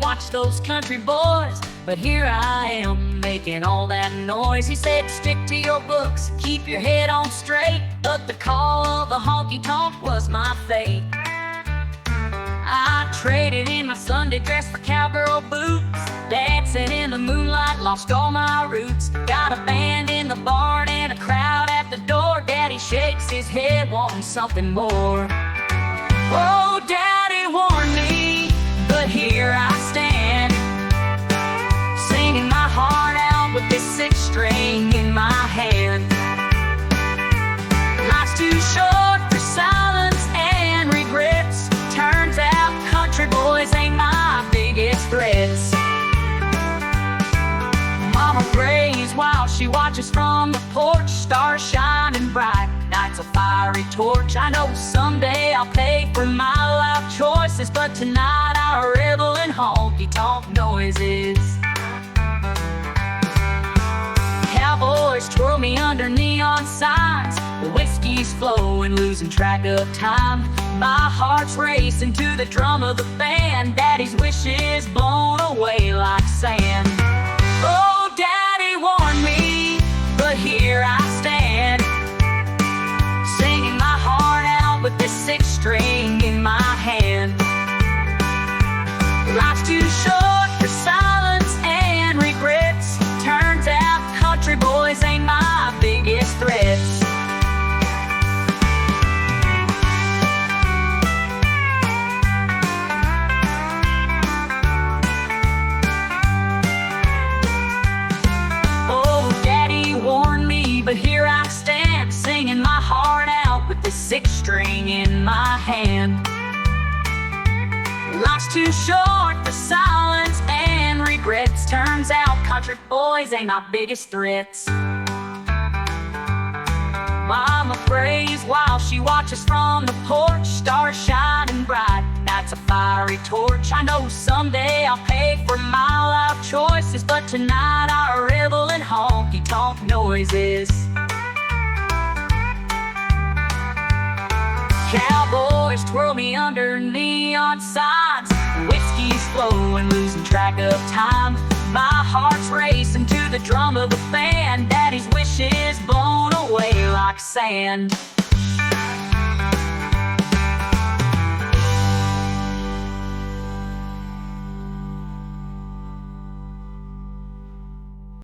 watch those country boys, but here I am making all that noise. He said, stick to your books, keep your head on straight, but the call of the honky-tonk was my fate. I traded in my Sunday dress for cowgirl boots, dancing in the moonlight, lost all my roots. Got a band in the barn and a crowd at the door. Daddy shakes his head, wanting something more. Oh, Daddy warned me, but here I stand, singing my heart out with this six string in my hand. Life's too short for silence and regrets. Turns out country boys ain't my biggest threats. Mama prays while she watches from the porch, stars shining bright, night's a fiery torch. I know someday I'll pay for my life choices, but tonight I revel in honky-tonk noises. Cowboys twirl me under neon signs, the whiskey's flowing, losing track of time. My heart's racing to the drum of the band, Daddy's wishes blown away like sand. Oh, Daddy warned me, but here I stand, singing my heart out with this six string in my hand. Life's too short for silence and regrets. Turns out country boys ain't my biggest threats. But here I stand, singing my heart out with this six string in my hand. Life's too short for silence and regrets. Turns out country boys ain't my biggest threats. Mama prays while she watches from the porch, stars shining bright, night's a fiery torch. I know someday I'll pay for my life choices, but tonight I revel in honky-tonk noises. Cowboys twirl me under neon signs, whiskey's flowing, losing track of time. My heart's racing to the drum of the band, Daddy's wishes blown away like sand.